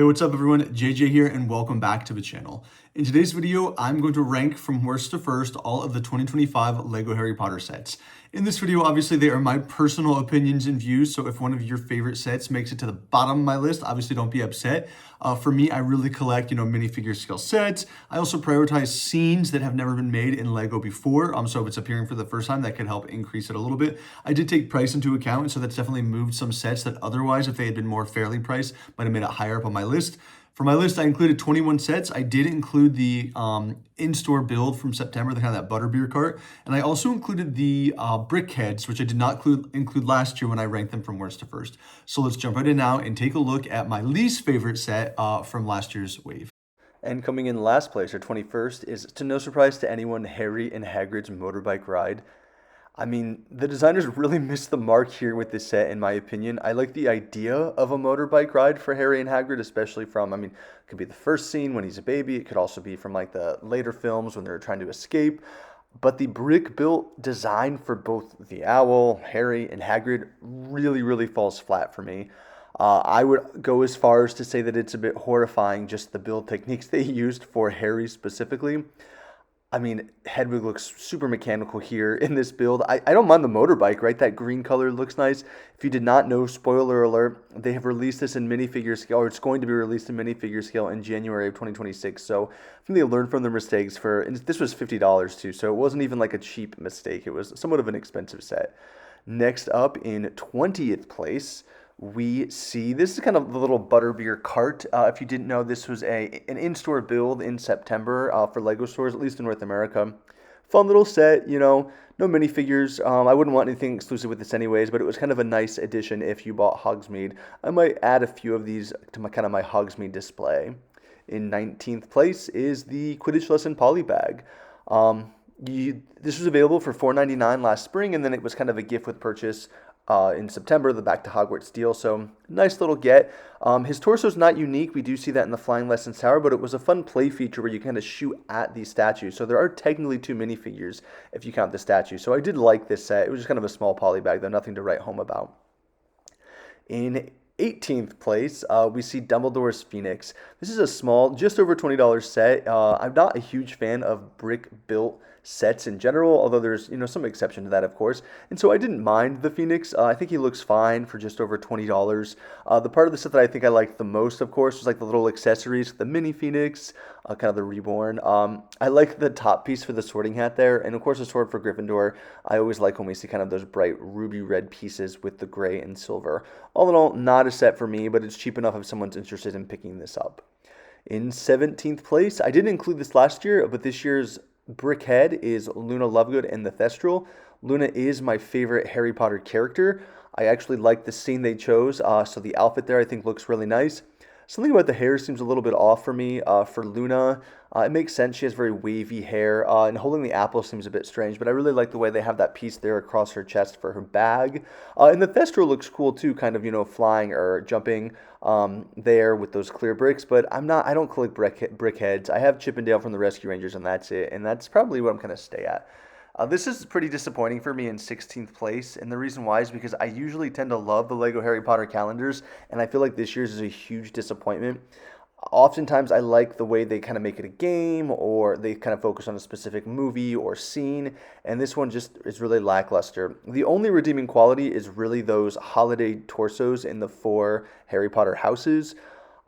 Hey, what's up everyone? JJ here and welcome back to the channel. In today's video, I'm going to rank from worst to first all of the 2025 LEGO Harry Potter sets. In this video, obviously they are my personal opinions and views, so if one of your favorite sets makes it to the bottom of my list, obviously don't be upset. For me, I really collect, minifigure scale sets. I also prioritize scenes that have never been made in LEGO before, so if it's appearing for the first time, that could help increase it a little bit. I did take price into account, so that's definitely moved some sets that otherwise, if they had been more fairly priced, might have made it higher up on my list. For my list, I included 21 sets. I did include the in-store build from September, the kind of that Butterbeer cart. And I also included the brick heads, which I did not include last year when I ranked them from worst to first. So let's jump right in now and take a look at my least favorite set from last year's wave. And coming in last place, or 21st, is, to no surprise to anyone, Harry and Hagrid's motorbike ride. I mean, the designers really missed the mark here with this set, in my opinion. I like the idea of a motorbike ride for Harry and Hagrid, especially from, it could be the first scene when he's a baby. It could also be from like the later films when they're trying to escape. But the brick-built design for both the owl, Harry, and Hagrid really falls flat for me. I would go as far as to say that it's a bit horrifying, just the build techniques they used for Harry specifically. Hedwig looks super mechanical here in this build. I don't mind the motorbike, right? That green color looks nice. If you did not know, spoiler alert, they have released this in minifigure scale, or it's going to be released in minifigure scale in January of 2026. So I think they learned from their mistakes and this was $50 too, so it wasn't even like a cheap mistake. It was somewhat of an expensive set. Next up in 20th place, we see, this is kind of the little Butterbeer cart. If you didn't know, this was an in-store build in September for LEGO stores, at least in North America. Fun little set, no minifigures. I wouldn't want anything exclusive with this anyways, but it was kind of a nice addition if you bought Hogsmeade. I might add a few of these to my Hogsmeade display. In 19th place is the Quidditch Lesson poly bag. This was available for $4.99 last spring, and then it was kind of a gift with purchase in September, the Back to Hogwarts deal. So nice little get. His torso is not unique. We do see that in the Flying Lessons Tower, but it was a fun play feature where you kind of shoot at these statues. So there are technically two minifigures if you count the statue. So I did like this set. It was just kind of a small poly bag, though, nothing to write home about. In 18th place, we see Dumbledore's Phoenix. This is a small, just over $20 set. I'm not a huge fan of brick-built sets in general, although there's some exception to that, of course. And so I didn't mind the Phoenix. I think he looks fine for just over $20. The part of the set that I think I liked the most, of course, was like the little accessories, the mini Phoenix, kind of the reborn. I like the top piece for the sorting hat there, and of course the sword for Gryffindor. I always like when we see kind of those bright ruby red pieces with the gray and silver. All in all, not a set for me, but it's cheap enough if someone's interested in picking this up. In 17th place, I didn't include this last year, but this year's Brickhead is Luna Lovegood and the Thestral. Luna is my favorite Harry Potter character. I actually like the scene they chose, so the outfit there I think looks really nice. Something about the hair seems a little bit off for me. For Luna, it makes sense. She has very wavy hair, and holding the apple seems a bit strange, but I really like the way they have that piece there across her chest for her bag. And the Thestral looks cool too, kind of, flying or jumping there with those clear bricks, but I don't collect brick heads. I have Chippendale from the Rescue Rangers, and that's it, and that's probably what I'm going to stay at. This is pretty disappointing for me in 16th place, and the reason why is because I usually tend to love the LEGO Harry Potter calendars, and I feel like this year's is a huge disappointment. Oftentimes, I like the way they kind of make it a game, or they kind of focus on a specific movie or scene, and this one just is really lackluster. The only redeeming quality is really those holiday torsos in the 4 Harry Potter houses.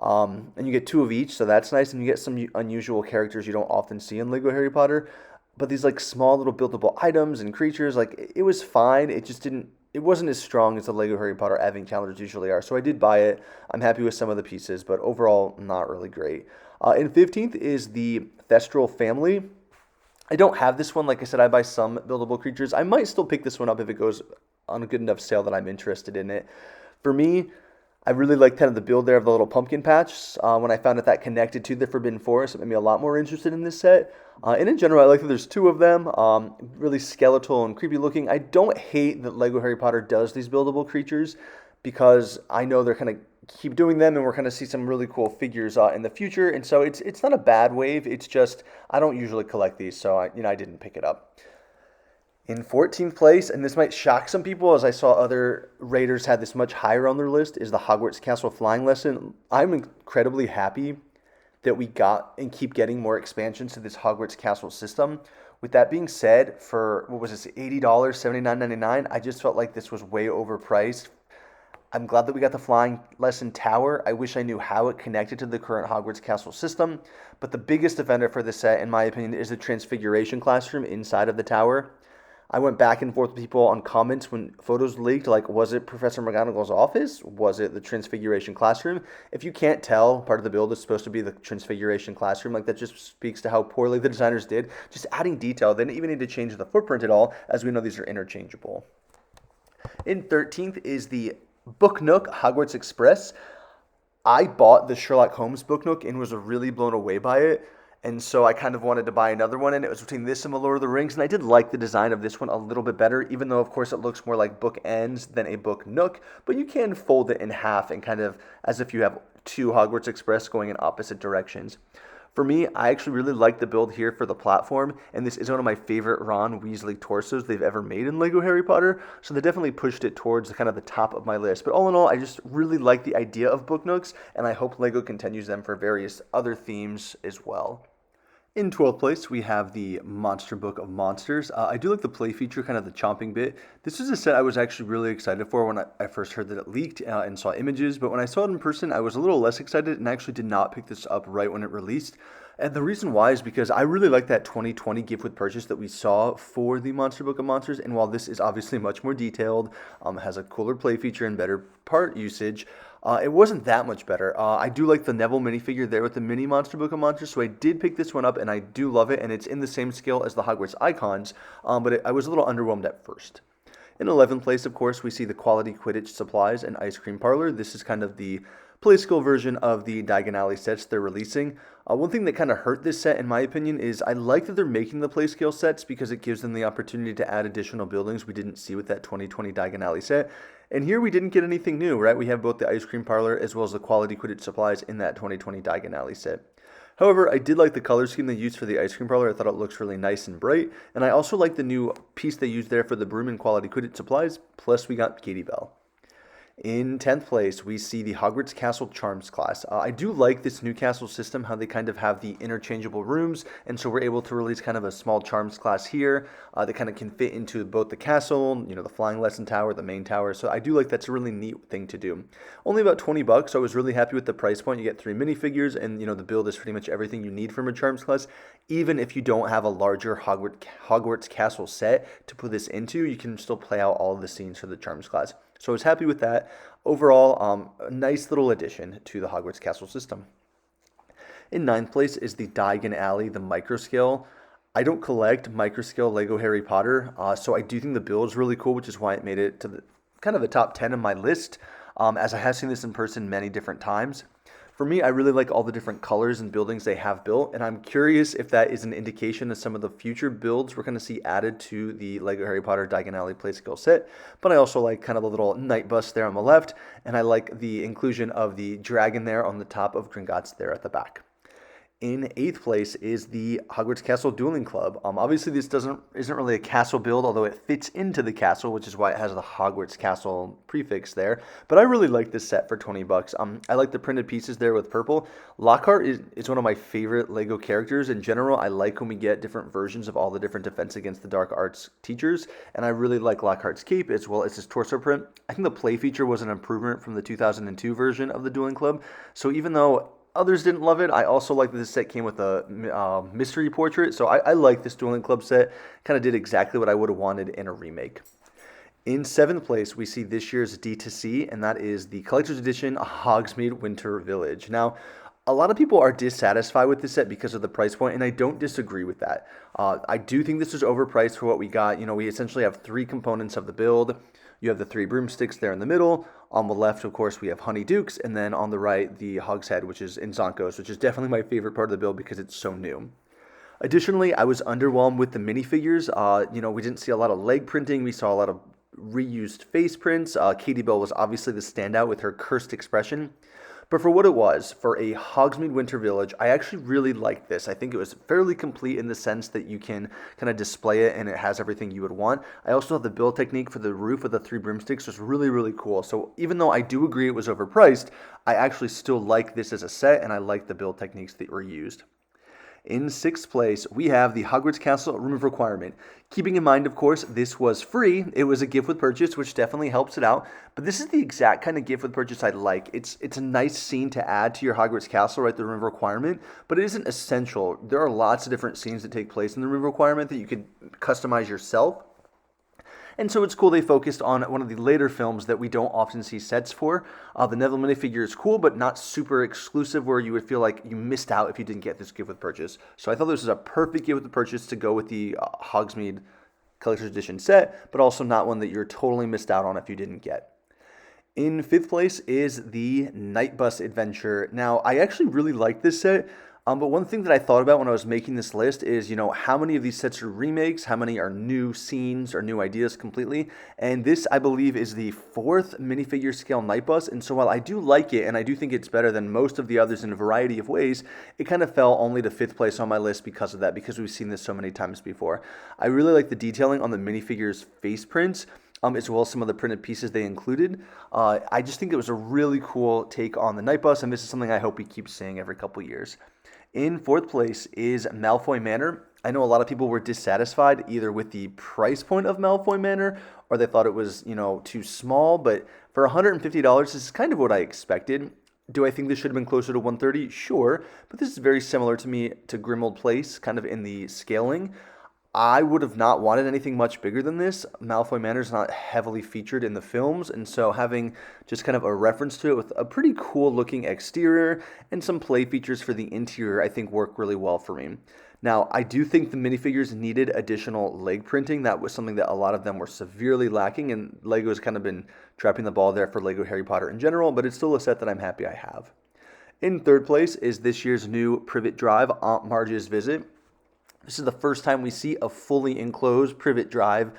And you get 2 of each, so that's nice, and you get some unusual characters you don't often see in LEGO Harry Potter. But these like small little buildable items and creatures, like it was fine. It wasn't as strong as the LEGO Harry Potter Advent calendars usually are. So I did buy it. I'm happy with some of the pieces, but overall not really great. In 15th is the Thestral family. I don't have this one. Like I said, I buy some buildable creatures. I might still pick this one up if it goes on a good enough sale that I'm interested in it. For me, I really like kind of the build there of the little pumpkin patch. When I found out that connected to the Forbidden Forest, it made me a lot more interested in this set. And in general, I like that there's 2 of them, really skeletal and creepy looking. I don't hate that LEGO Harry Potter does these buildable creatures because I know they're kind of keep doing them, and we're going to see some really cool figures in the future. And so it's not a bad wave. It's just I don't usually collect these, so I didn't pick it up. In 14th place, and this might shock some people as I saw other raiders had this much higher on their list, is the Hogwarts Castle Flying Lesson. I'm incredibly happy that we got and keep getting more expansions to this Hogwarts Castle system. With that being said, for what was this, $80, $79.99, I just felt like this was way overpriced. I'm glad that we got the Flying Lesson Tower. I wish I knew how it connected to the current Hogwarts Castle system, but the biggest offender for this set, in my opinion, is the Transfiguration Classroom inside of the tower. I went back and forth with people on comments when photos leaked, like, was it Professor McGonagall's office? Was it the Transfiguration Classroom? If you can't tell, part of the build is supposed to be the Transfiguration Classroom. Like, that just speaks to how poorly the designers did. Just adding detail. They didn't even need to change the footprint at all, as we know these are interchangeable. In 13th is the Book Nook Hogwarts Express. I bought the Sherlock Holmes Book Nook and was really blown away by it. And so I kind of wanted to buy another one, and it was between this and the Lord of the Rings, and I did like the design of this one a little bit better, even though, of course, it looks more like book ends than a book nook, but you can fold it in half and kind of as if you have two Hogwarts Express going in opposite directions. For me, I actually really like the build here for the platform, and this is one of my favorite Ron Weasley torsos they've ever made in LEGO Harry Potter, so they definitely pushed it towards kind of the top of my list. But all in all, I just really like the idea of book nooks, and I hope LEGO continues them for various other themes as well. In 12th place, we have the Monster Book of Monsters. I do like the play feature, kind of the chomping bit. This is a set I was actually really excited for when I first heard that it leaked and saw images, but when I saw it in person, I was a little less excited and actually did not pick this up right when it released. And the reason why is because I really like that 2020 gift with purchase that we saw for the Monster Book of Monsters, and while this is obviously much more detailed, has a cooler play feature and better part usage, it wasn't that much better. I do like the Neville minifigure there with the mini Monster Book of Monsters, so I did pick this one up, and I do love it, and it's in the same scale as the Hogwarts Icons, but I was a little underwhelmed at first. In 11th place, of course, we see the Quality Quidditch Supplies and Ice Cream Parlour. This is kind of the play skill version of the Diagon Alley sets they're releasing. One thing that kind of hurt this set, in my opinion, is I like that they're making the play scale sets because it gives them the opportunity to add additional buildings we didn't see with that 2020 Diagon Alley set. And here we didn't get anything new, right? We have both the Ice Cream Parlour as well as the Quality Quidditch Supplies in that 2020 Diagon Alley set. However, I did like the color scheme they used for the Ice Cream Parlour. I thought it looks really nice and bright. And I also like the new piece they used there for the Broom and Quality Quidditch Supplies. Plus, we got Katie Bell. In 10th place, we see the Hogwarts Castle Charms class. I do like this new castle system, how they kind of have the interchangeable rooms, and so we're able to release kind of a small Charms class here that kind of can fit into both the castle, the Flying Lesson Tower, the main tower, so I do like that's a really neat thing to do. Only about $20, so I was really happy with the price point. You get 3 minifigures, and the build is pretty much everything you need from a Charms class. Even if you don't have a larger Hogwarts Castle set to put this into, you can still play out all of the scenes for the Charms class. So I was happy with that. Overall, a nice little addition to the Hogwarts Castle system. In 9th place is the Diagon Alley, the microscale. I don't collect microscale Lego Harry Potter, so I do think the build is really cool, which is why it made it to the kind of the top 10 of my list, as I have seen this in person many different times. For me, I really like all the different colors and buildings they have built, and I'm curious if that is an indication of some of the future builds we're going to see added to the LEGO Harry Potter Diagon Alley play skill set. But I also like kind of the little night bus there on the left, and I like the inclusion of the dragon there on the top of Gringotts there at the back. In 8th place is the Hogwarts Castle Dueling Club. Obviously, this isn't really a castle build, although it fits into the castle, which is why it has the Hogwarts Castle prefix there. But I really like this set for $20. I like the printed pieces there with purple. Lockhart is one of my favorite LEGO characters. In general, I like when we get different versions of all the different Defense Against the Dark Arts teachers, and I really like Lockhart's cape as well as his torso print. I think the play feature was an improvement from the 2002 version of the Dueling Club. So even though others didn't love it, I also like that this set came with a mystery portrait, so I like this Dueling Club set. Kind of did exactly what I would have wanted in a remake. In 7th place, we see this year's D2C, and that is the Collector's Edition Hogsmeade Winter Village. Now, a lot of people are dissatisfied with this set because of the price point, and I don't disagree with that. I do think this is overpriced for what we got. We essentially have 3 components of the build. You have the 3 broomsticks there in the middle. On the left, of course, we have Honeydukes, and then on the right, the Hog's Head, which is in Zonkos, which is definitely my favorite part of the build because it's so new. Additionally, I was underwhelmed with the minifigures. We didn't see a lot of leg printing. We saw a lot of reused face prints. Katie Bell was obviously the standout with her cursed expression. But for what it was, for a Hogsmeade Winter Village, I actually really liked this. I think it was fairly complete in the sense that you can kind of display it and it has everything you would want. I also thought the build technique for the roof with the 3 broomsticks was really, really cool. So even though I do agree it was overpriced, I actually still like this as a set and I like the build techniques that were used. In 6th place, we have the Hogwarts Castle Room of Requirement. Keeping in mind, of course, this was free. It was a gift with purchase, which definitely helps it out. But this is the exact kind of gift with purchase I'd like. It's a nice scene to add to your Hogwarts Castle, right, the Room of Requirement, but it isn't essential. There are lots of different scenes that take place in the Room of Requirement that you could customize yourself. And so it's cool they focused on one of the later films that we don't often see sets for. The Neville minifigure is cool, but not super exclusive where you would feel like you missed out if you didn't get this gift with purchase. So I thought this was a perfect gift with purchase to go with the Hogsmeade Collector's Edition set, but also not one that you're totally missed out on if you didn't get. In 5th place is the Night Bus Adventure. Now, I actually really like this set. But one thing that I thought about when I was making this list is, how many of these sets are remakes, how many are new scenes or new ideas completely, and this, I believe, is the 4th minifigure scale Night Bus, and so while I do like it, and I do think it's better than most of the others in a variety of ways, it kind of fell only to 5th place on my list because of that, because we've seen this so many times before. I really like the detailing on the minifigure's face prints, as well as some of the printed pieces they included. I just think it was a really cool take on the Night Bus, and this is something I hope we keep seeing every couple years. In 4th place is Malfoy Manor. I know a lot of people were dissatisfied either with the price point of Malfoy Manor or they thought it was, too small, but for $150, this is kind of what I expected. Do I think this should have been closer to $130? Sure, but this is very similar to me to Grimmauld Place, kind of in the scaling. I would have not wanted anything much bigger than this. Malfoy Manor is not heavily featured in the films, and so having just kind of a reference to it with a pretty cool looking exterior and some play features for the interior, I think work really well for me. Now, I do think the minifigures needed additional leg printing. That was something that a lot of them were severely lacking, and LEGO's kind of been dropping the ball there for LEGO Harry Potter in general, but it's still a set that I'm happy I have. In 3rd place is this year's new Privet Drive, Aunt Marge's Visit. This is the first time we see a fully enclosed Privet Drive.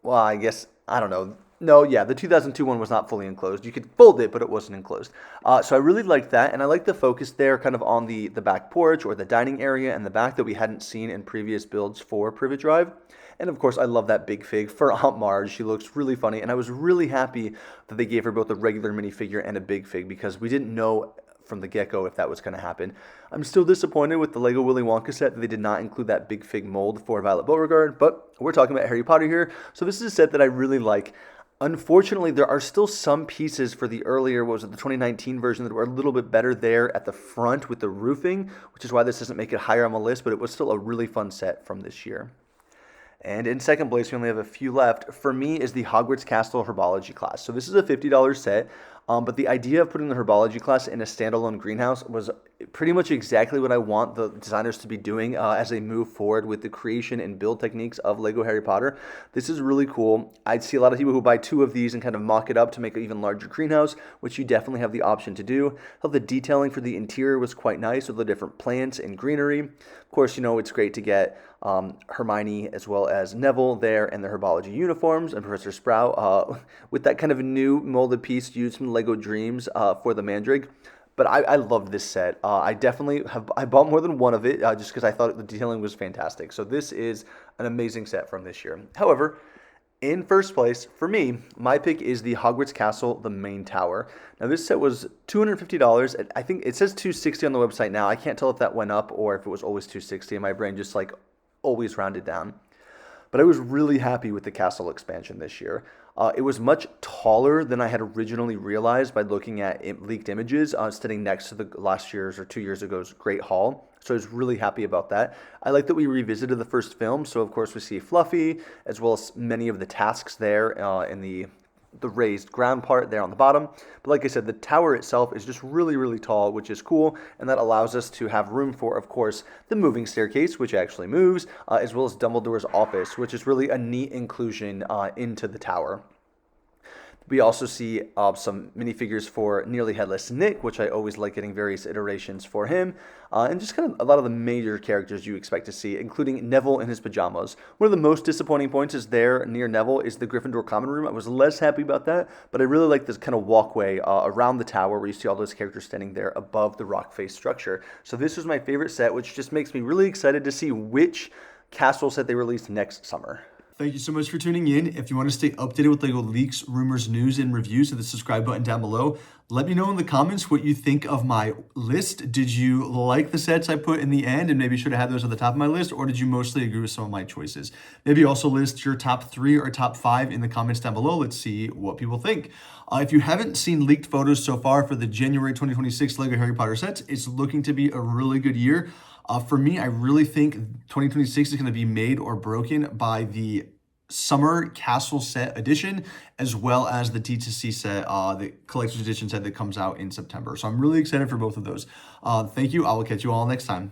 Well, I don't know. No, yeah, the 2002 one was not fully enclosed. You could fold it, but it wasn't enclosed. So I really liked that, and I like the focus there kind of on the back porch or the dining area and the back that we hadn't seen in previous builds for Privet Drive. And of course, I love that big fig for Aunt Marge. She looks really funny, and I was really happy that they gave her both a regular minifigure and a big fig because we didn't know from the get-go if that was going to happen. I'm still disappointed with the Lego Willy Wonka set that they did not include that big fig mold for Violet Beauregard, but we're talking about Harry Potter here, so this is a set that I really like. Unfortunately, there are still some pieces for the earlier, the 2019 version that were a little bit better there at the front with the roofing, which is why this doesn't make it higher on the list, but it was still a really fun set from this year. And in 2nd place, we only have a few left. For me is the Hogwarts Castle Herbology class. So this is a $50 set, but the idea of putting the Herbology class in a standalone greenhouse was pretty much exactly what I want the designers to be doing as they move forward with the creation and build techniques of LEGO Harry Potter. This is really cool. I'd see a lot of people who buy 2 of these and kind of mock it up to make an even larger greenhouse, which you definitely have the option to do. I thought the detailing for the interior was quite nice with the different plants and greenery. Of course, it's great to get Hermione as well as Neville there in their Herbology uniforms and Professor Sprout with that kind of new molded piece used from LEGO Dreams for the Mandrake. But I love this set. I bought more than one of it just because I thought the detailing was fantastic. So this is an amazing set from this year. However, in 1st place, for me, my pick is the Hogwarts Castle, the main tower. Now this set was $250. I think it says $260 on the website now. I can't tell if that went up or if it was always $260 and my brain just always rounded down. But I was really happy with the castle expansion this year. It was much taller than I had originally realized by looking at leaked images, sitting next to the last year's or 2 years ago's Great Hall. So I was really happy about that. I like that we revisited the first film. So of course we see Fluffy, as well as many of the tasks there in the raised ground part there on the bottom. But like I said, the tower itself is just really, really tall, which is cool. And that allows us to have room for, of course, the moving staircase, which actually moves, as well as Dumbledore's office, which is really a neat inclusion into the tower. We also see some minifigures for Nearly Headless Nick, which I always like getting various iterations for him, and just kind of a lot of the major characters you expect to see, including Neville in his pajamas. One of the most disappointing points is there near Neville is the Gryffindor common room. I was less happy about that, but I really like this kind of walkway around the tower where you see all those characters standing there above the rock face structure. So this was my favorite set, which just makes me really excited to see which castle set they release next summer. Thank you so much for tuning in. If you want to stay updated with LEGO leaks, rumors, news, and reviews, hit the subscribe button down below. Let me know in the comments what you think of my list. Did you like the sets I put in the end and maybe should have had those at the top of my list, or did you mostly agree with some of my choices? Maybe also list your top 3 or top 5 in the comments down below. Let's see what people think. If you haven't seen leaked photos so far for the January 2026 LEGO Harry Potter sets, it's looking to be a really good year. For me, I really think 2026 is going to be made or broken by the Summer Castle Set Edition, as well as the D2C set, the Collector's Edition set that comes out in September. So I'm really excited for both of those. Thank you. I will catch you all next time.